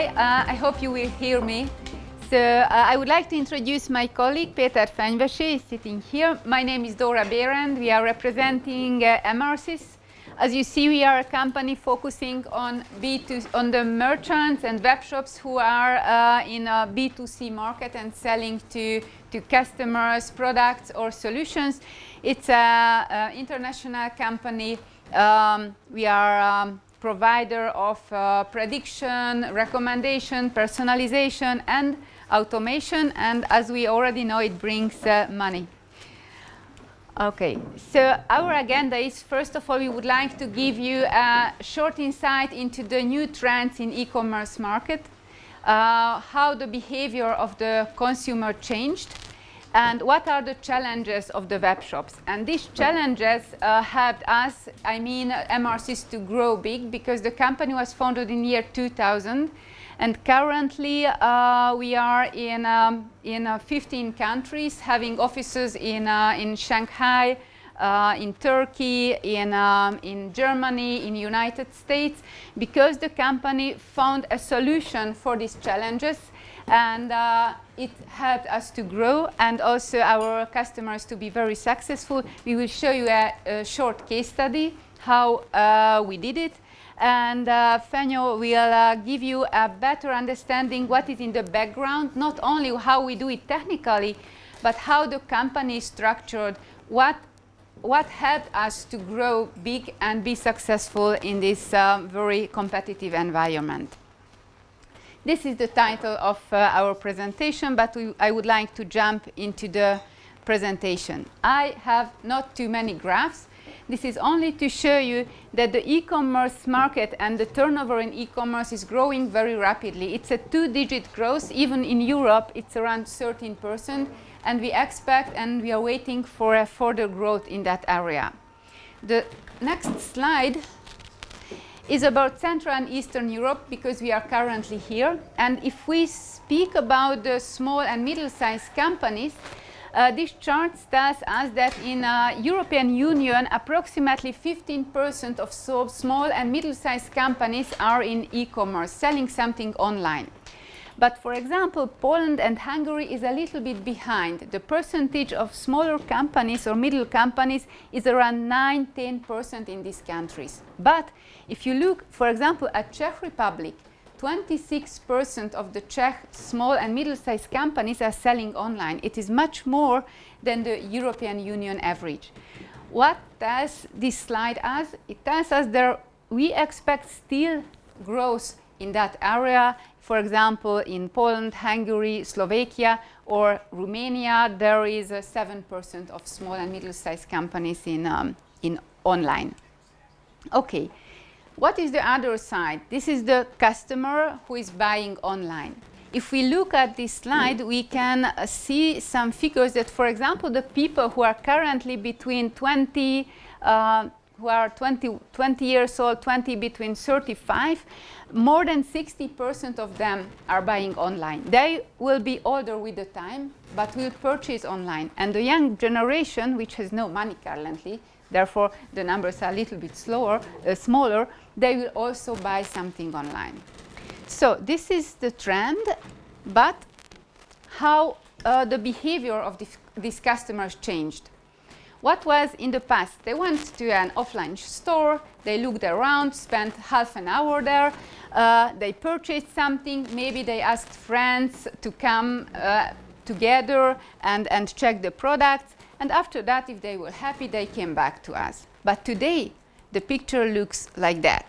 Hi, I hope you will hear me. So I would like to introduce my colleague Peter Fenyvesi, sitting here. My name is Dora Berend. We are representing eCommerce. As you see, we are a company focusing on on the merchants and web shops who are in a B2C market and selling to customers, products or solutions. It's an international company. We are provider of prediction, recommendation, personalization, and automation. And as we already know, it brings money. Okay, so our agenda is, first of all, we would like to give you a short insight into the new trends in e-commerce market, how the behavior of the consumer changed, and what are the challenges of the web shops. And these challenges helped us, eCommerce, to grow big, because the company was founded in the year 2000. And currently we are in 15 countries, having offices in Shanghai, in Turkey, in Germany, in United States, because the company found a solution for these challenges. And it helped us to grow and also our customers to be very successful. We will show you a short case study how we did it. And Fenyo will give you a better understanding what is in the background, not only how we do it technically, but how the company is structured, what helped us to grow big and be successful in this very competitive environment. This is the title of our presentation, but I would like to jump into the presentation. I have not too many graphs. This is only to show you that the e-commerce market and the turnover in e-commerce is growing very rapidly. It's a two-digit growth. Even in Europe, it's around 13%. And we expect and we are waiting for a further growth in that area. The next slide is about Central and Eastern Europe, because we are currently here. And if we speak about the small and middle-sized companies, this chart tells us that in European Union, approximately 15% of small and middle-sized companies are in e-commerce, selling something online. But for example, Poland and Hungary is a little bit behind. The percentage of smaller companies or middle companies is around 9–10% in these countries. But if you look, for example, at Czech Republic, 26% of the Czech small and middle-sized companies are selling online. It is much more than the European Union average. What does this slide us? It tells us that we expect still growth in that area. For example, in Poland, Hungary, Slovakia, or Romania, there is 7% of small and middle-sized companies in online. Okay. What is the other side? This is the customer who is buying online. If we look at this slide, we can see some figures that, for example, the people who are currently between 20 years old, 20 between 35, more than 60% of them are buying online. They will be older with the time, but will purchase online. And the young generation, which has no money currently, therefore the numbers are a little bit smaller, they will also buy something online. So this is the trend, but how the behavior of these customers changed. What was in the past? They went to an offline store, they looked around, spent half an hour there, they purchased something, maybe they asked friends to come together and check the products. And after that, if they were happy, they came back to us. But today, the picture looks like that.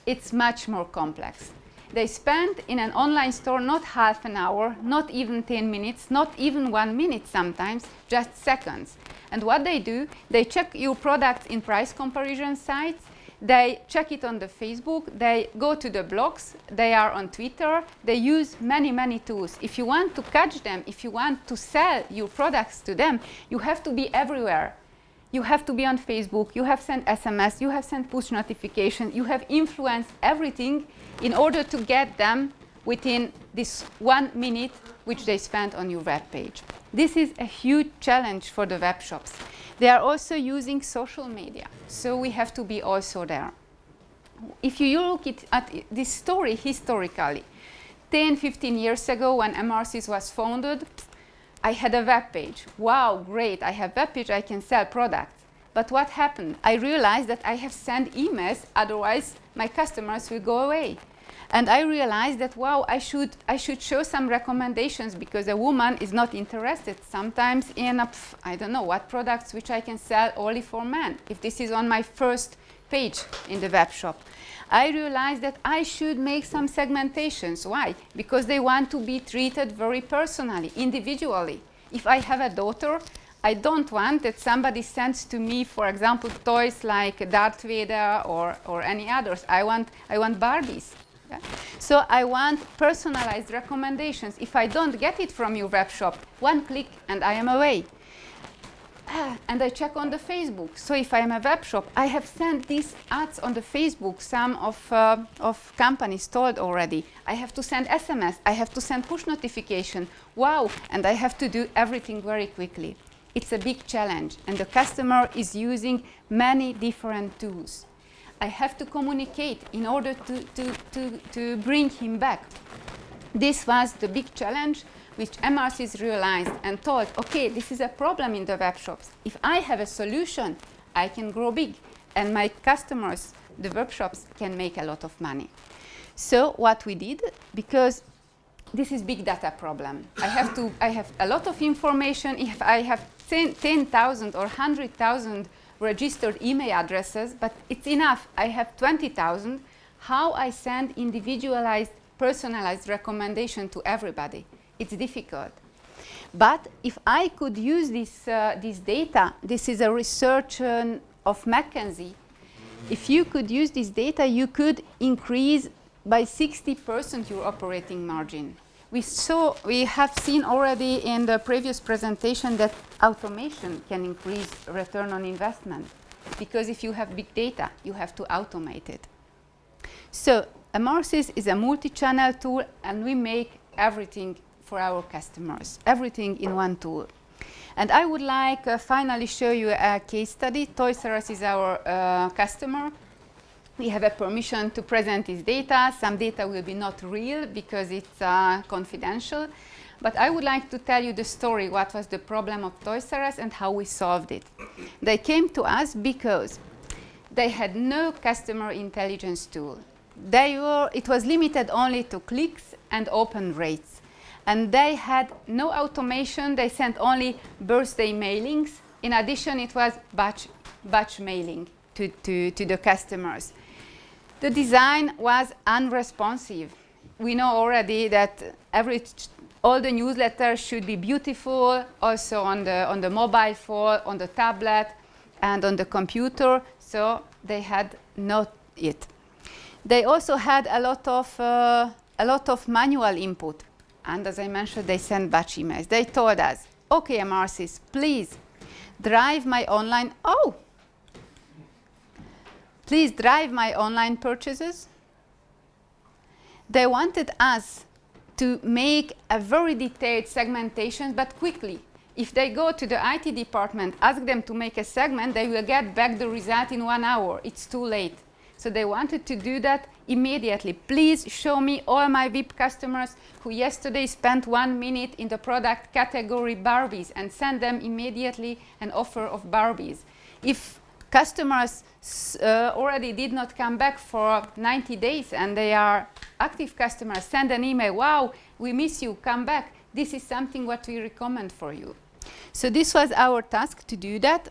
It's much more complex. They spend in an online store not half an hour, not even 10 minutes, not even 1 minute sometimes, just seconds. And what they do, they check your products in price comparison sites, they check it on the Facebook, they go to the blogs, they are on Twitter, they use many tools. If you want to catch them, if you want to sell your products to them, you have to be everywhere. You have to be on Facebook, you have sent SMS, you have sent push notifications, you have influenced everything in order to get them within this 1 minute which they spend on your web page. This is a huge challenge for the web shops. They are also using social media, so we have to be also there. if you look at this story historically, 10, 15 years ago when eCommerce was founded, I had a web page. Wow, great, I have web page, I can sell products. But what happened? I realized that I have sent emails, otherwise my customers will go away. And I realized that, wow, I should show some recommendations, because a woman is not interested sometimes in, I don't know, what products which I can sell only for men, if this is on my first page in the web shop. I realized that I should make some segmentations. Why? Because they want to be treated very personally, individually. If I have a daughter, I don't want that somebody sends to me, for example, toys like Darth Vader or any others. I want Barbies. Yeah? So I want personalized recommendations. If I don't get it from your web shop, one click and I am away. And I check on the Facebook. So if I am a web shop, I have sent these ads on the Facebook. Some of companies told already. I have to send SMS. I have to send push notification. Wow! And I have to do everything very quickly. It's a big challenge, and the customer is using many different tools. I have to communicate in order to bring him back. This was the big challenge which eCommerce realized and thought, okay, this is a problem in the web shops. If I have a solution, I can grow big, and my customers, the web shops, can make a lot of money. So what we did, because this is big data problem. I have a lot of information. If I have 10,000 or 100,000 registered email addresses, but it's enough. I have 20,000. How I send individualized, personalized recommendation to everybody? It's difficult. But if I could use this data, this is a research of McKinsey. If you could use this data, you could increase by 60% your operating margin. We have seen already in the previous presentation that automation can increase return on investment, because if you have big data, you have to automate it. So eCommerce is a multi-channel tool, and we make everything for our customers, everything in one tool. And I would like finally show you a case study. Toys R Us is our customer. We have a permission to present this data. Some data will be not real because it's confidential. But I would like to tell you the story, what was the problem of Toys R Us and how we solved it. They came to us because they had no customer intelligence tool. It was limited only to clicks and open rates. And they had no automation. They sent only birthday mailings. In addition, it was batch mailing to the customers. The design was unresponsive. We know already that all the newsletters should be beautiful, also on the mobile phone, on the tablet, and on the computer. So they had not it. They also had a lot of manual input. And as I mentioned, they sent batch emails. They told us, okay, eCommerce, please drive my online, please drive my online purchases. They wanted us to make a very detailed segmentation, but quickly. If they go to the IT department, ask them to make a segment, they will get back the result in 1 hour. It's too late. So they wanted to do that immediately. Please show me all my VIP customers who yesterday spent 1 minute in the product category Barbies, and send them immediately an offer of Barbies. If customers already did not come back for 90 days and they are active customers, send an email, wow, we miss you, come back. This is something what we recommend for you. So this was our task, to do that.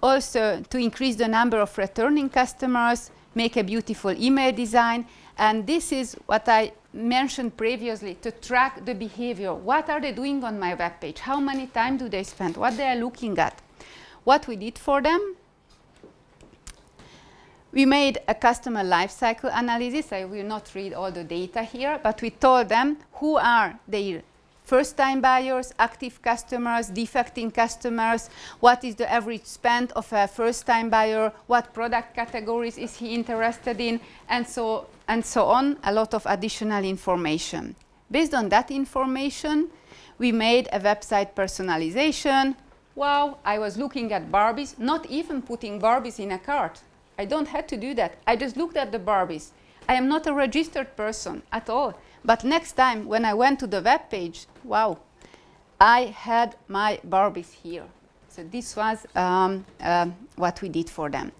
Also to increase the number of returning customers, make a beautiful email design. And this is what I mentioned previously, to track the behavior. What are they doing on my web page? How many time do they spend? What they are looking at? What we did for them? We made a customer lifecycle analysis. I will not read all the data here, but we told them who are their first-time buyers, active customers, defecting customers, what is the average spend of a first-time buyer, what product categories is he interested in, and so on, a lot of additional information. Based on that information, we made a website personalization. Wow, I was looking at Barbies, not even putting Barbies in a cart. I don't have to do that. I just looked at the Barbies. I am not a registered person at all. But next time when I went to the web page, wow, I had my Barbies here. So this was what we did for them.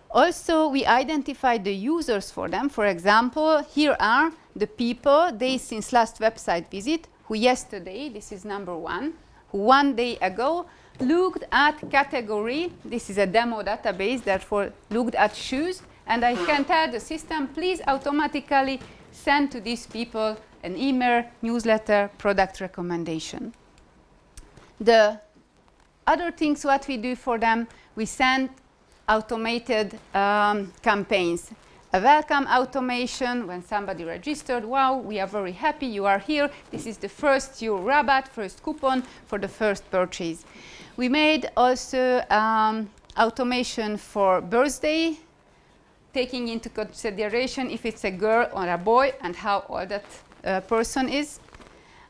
Also, we identified the users for them. For example, here are the people, days since last website visit, who yesterday, this is number 1, who 1 day ago looked at category. This is a demo database, therefore looked at shoes. And I can tell the system, please automatically send to these people an email, newsletter, product recommendation. The other things what we do for them, we send automated campaigns. A welcome automation when somebody registered. Wow, we are very happy you are here. This is the first your rabat, first coupon for the first purchase. We made also automation for birthday, taking into consideration if it's a girl or a boy and how old that person is.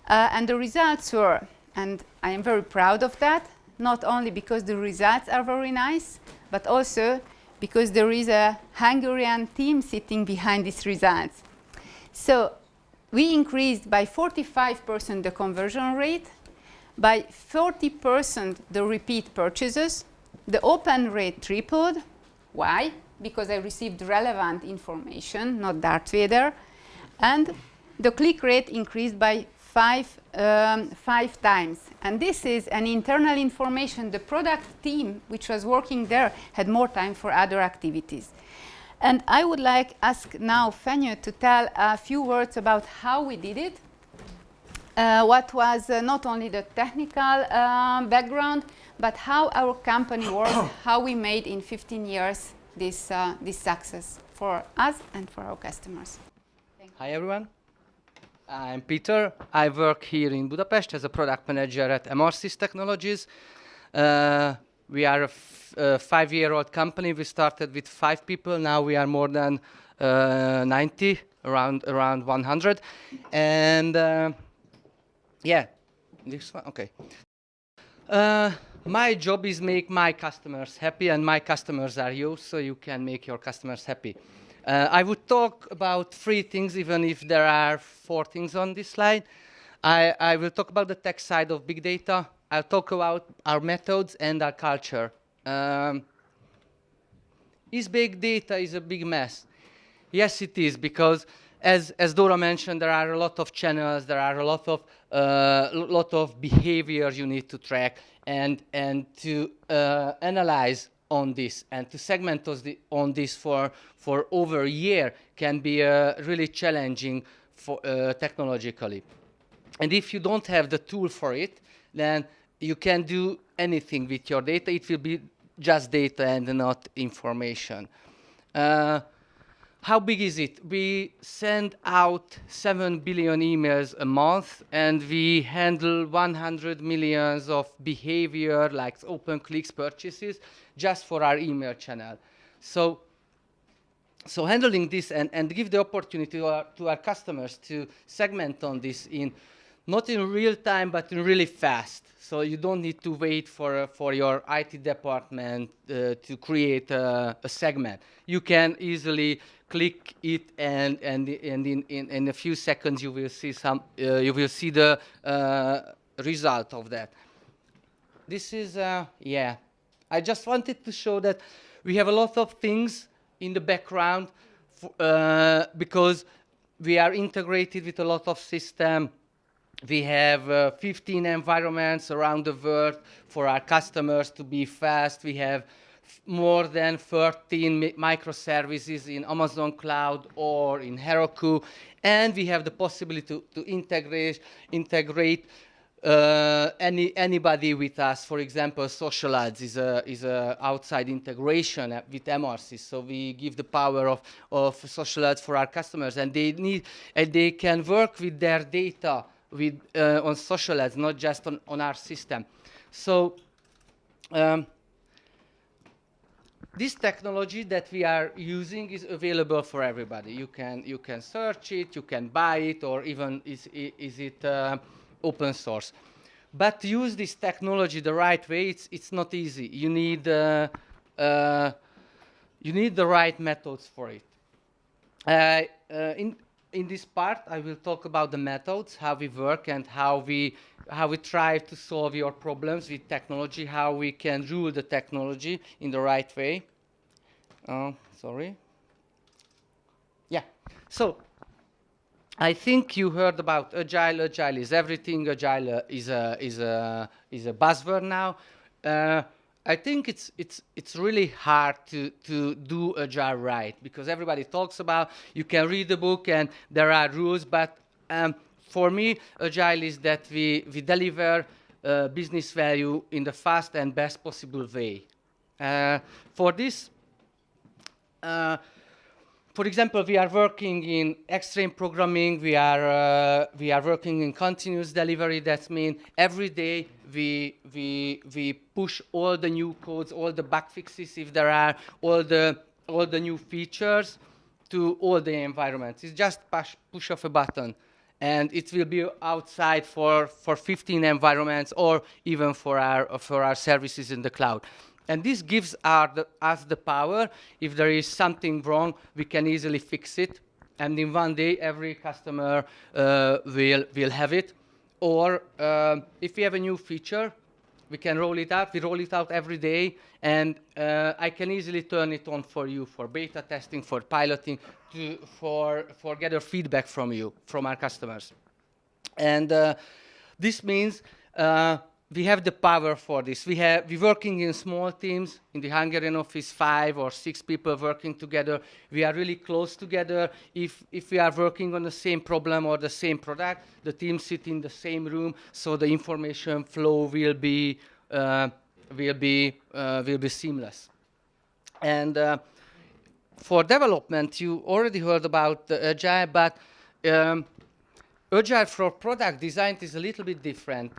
And the results were, and I am very proud of that, not only because the results are very nice, but also because there is a Hungarian team sitting behind these results. So we increased by 45% the conversion rate, by 40% the repeat purchases, the open rate tripled. Why? Because I received relevant information, not Darth Vader, and the click rate increased by five times. And this is an internal information. The product team, which was working there, had more time for other activities. And I would like ask now Fenyő to tell a few words about how we did it, what was not only the technical background, but how our company works, how we made in 15 years this success for us and for our customers. Hi everyone, I'm Peter. I work here in Budapest as a product manager at eCommerce Technologies. We are a 5-year-old company. We started with 5 people. Now we are more than 90, around 100. And yeah, this one, okay. My job is make my customers happy, and my customers are you, so you can make your customers happy. I would talk about 3 things, even if there are 4 things on this slide. I will talk about the tech side of big data. I'll talk about our methods and our culture. Is big data is a big mess? Yes, it is, because as Dora mentioned, there are a lot of channels, there are a lot of behaviors you need to track and to analyze on this, and to segment on this for over a year can be really challenging for, technologically. And if you don't have the tool for it, then you can do anything with your data. It will be just data and not information. How big is it? We send out 7 billion emails a month, and we handle 100 million of behavior, like open clicks, purchases, just for our email channel. So handling this and give the opportunity to our customers to segment on this not in real time, but in really fast. So you don't need to wait for your IT department to create a segment. You can easily click it, and in a few seconds you will see the result of that. This is yeah. I just wanted to show that we have a lot of things in the background because we are integrated with a lot of systems. We have 15 environments around the world for our customers to be fast. We have more than 13 microservices in Amazon Cloud or in Heroku, and we have the possibility to integrate anybody with us. For example, social ads is a outside integration with eCommerce. So we give the power of social ads for our customers, and they can work with their data on social ads, not just on our system. So this technology that we are using is available for everybody. You can search it, you can buy it, or even is it open source. But to use this technology the right way, it's not easy. You need you need the right methods for it. In this part, I will talk about the methods, how we work, and how we try to solve your problems with technology, how we can rule the technology in the right way. Sorry. Yeah. So I think you heard about agile. Agile is everything. Agile is a buzzword now. I think it's really hard to do agile right, because everybody talks about, you can read the book and there are rules, but for me, agile is that we deliver business value in the fast and best possible way. For this, for example, we are working in extreme programming. We are working in continuous delivery. That means every day we push all the new codes, all the bug fixes, if there are, all the new features to all the environments. It's just push of a button, and it will be outside for 15 environments, or even for our services in the cloud. And this gives us the power. If there is something wrong, we can easily fix it. And in one day, every customer will have it. Or if we have a new feature, we can roll it out. We roll it out every day. And I can easily turn it on for you, for beta testing, for piloting, for gather feedback from you, from our customers. And this means we have the power for this. We're working in small teams. In the Hungarian office, 5 or 6 people working together. We are really close together. If we are working on the same problem or the same product, the teams sit in the same room, so the information flow will be seamless. And for development, you already heard about the Agile, but Agile for product design is a little bit different.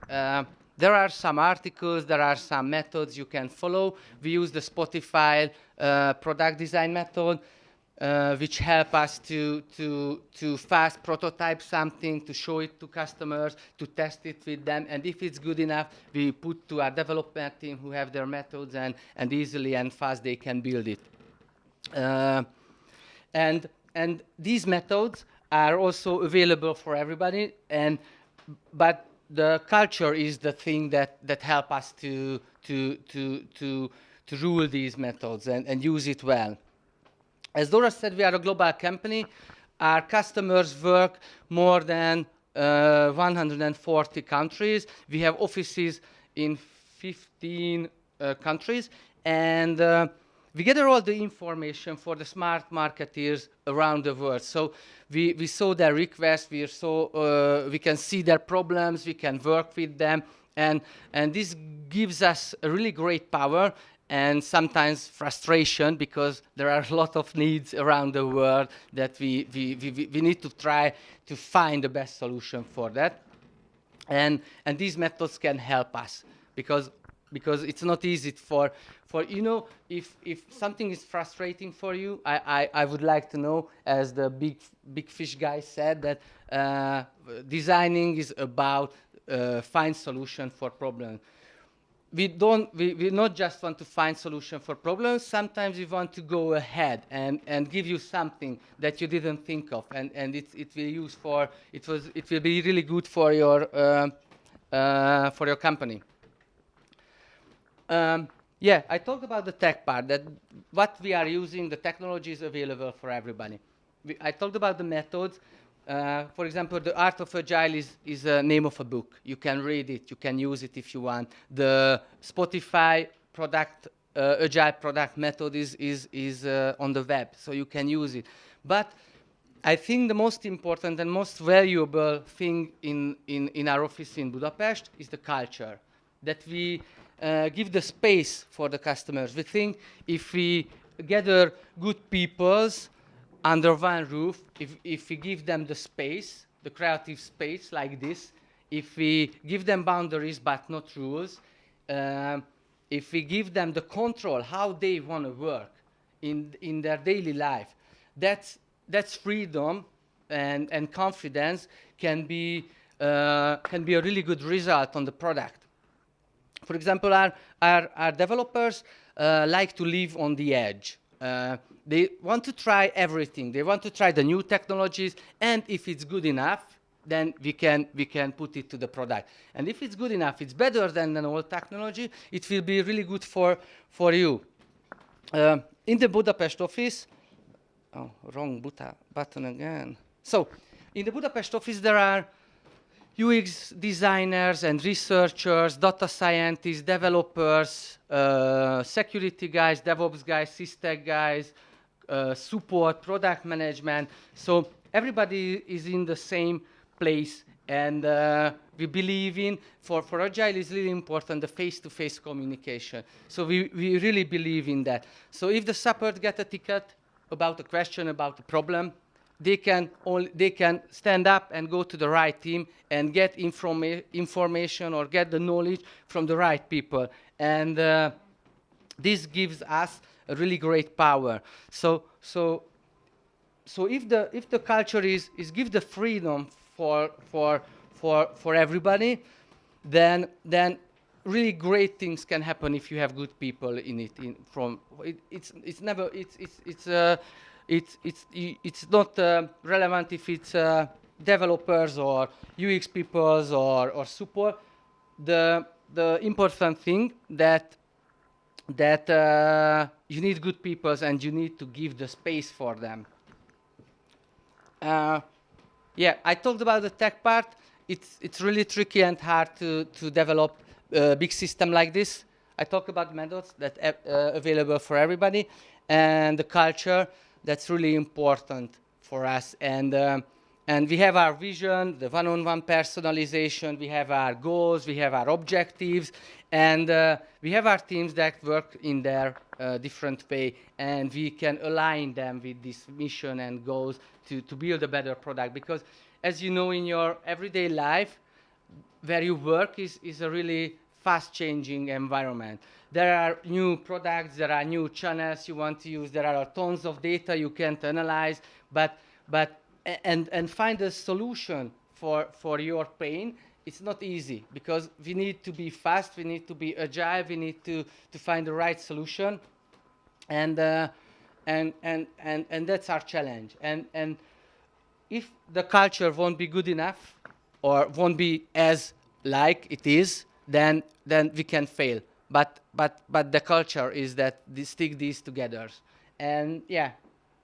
There are some articles, there are some methods you can follow. We use the Spotify product design method, which help us to fast prototype something, to show it to customers, to test it with them. And if it's good enough, we put to our development team who have their methods, and easily and fast they can build it. And these methods are also available for everybody, but the culture is the thing that help us to rule these methods and use it well. As Dora said, we are a global company. Our customers work more than 140 countries. We have offices in 15 countries, and we gather all the information for the smart marketeers around the world. So we saw their requests, we can see their problems, we can work with them, and this gives us a really great power, and sometimes frustration, because there are a lot of needs around the world that we need to try to find the best solution for that. And these methods can help us, because it's not easy for if something is frustrating for you. I would like to know, as the big fish guy said, that designing is about find solution for problems. We not just want to find solution for problems. Sometimes we want to go ahead and give you something that you didn't think of, and it will be really good for your company. Yeah, I talked about the tech part, that what we are using, the technology is available for everybody. I talked about the methods. For example, the Art of Agile is a name of a book. You can read it, you can use it if you want. The Spotify Agile product method is on the web, so you can use it. But I think the most important and most valuable thing in our office in Budapest is the culture, that we give the space for the customers. We think if we gather good peoples under one roof, if we give them the space, the creative space like this, if we give them boundaries but not rules, if we give them the control how they want to work in their daily life, that's freedom and confidence can be a really good result on the product. For example, our developers like to live on the edge. They want to try everything. They want to try the new technologies, and if it's good enough, then we can put it to the product. And if it's good enough, it's better than an old technology, it will be really good for you. In the Budapest office, oh, wrong button again. So, in the Budapest office, there are UX designers and researchers, data scientists, developers, security guys, DevOps guys, systech guys, support, product management. So everybody is in the same place, and we believe in, for Agile is really important, the face-to-face communication. So we really believe in that. So if the support get a ticket about a question, about a problem, they can stand up and go to the right team and get information or get the knowledge from the right people. And this gives us a really great power. So if the culture is give the freedom for everybody, then really great things can happen if you have good people in it. It's not relevant if it's developers or UX peoples or support. The important thing that you need good peoples, and you need to give the space for them. Yeah, I talked about the tech part. It's really tricky and hard to develop a big system like this. I talk about methods that are available for everybody, and the culture that's really important for us. And we have our vision, the one-on-one personalization, we have our goals, we have our objectives, and we have our teams that work in their different way, and we can align them with this mission and goals to build a better product. Because as you know, in your everyday life, where you work is a really fast-changing environment. There are new products, there are new channels you want to use, there are tons of data you can't analyze, and find a solution for your pain, it's not easy, because we need to be fast, we need to be agile, we need to find the right solution, and that's our challenge. And if the culture won't be good enough, or won't be as like it is, then we can fail. But the culture is that they stick these together. And yeah,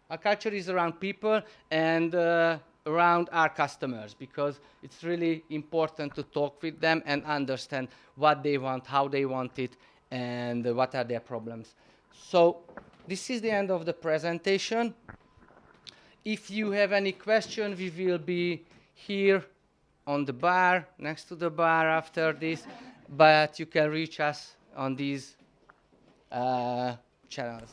our culture is around people and around our customers, because it's really important to talk with them and understand what they want, how they want it, and what are their problems. So this is the end of the presentation. If you have any question, we will be here on the bar, next to the bar after this, but you can reach us on these channels.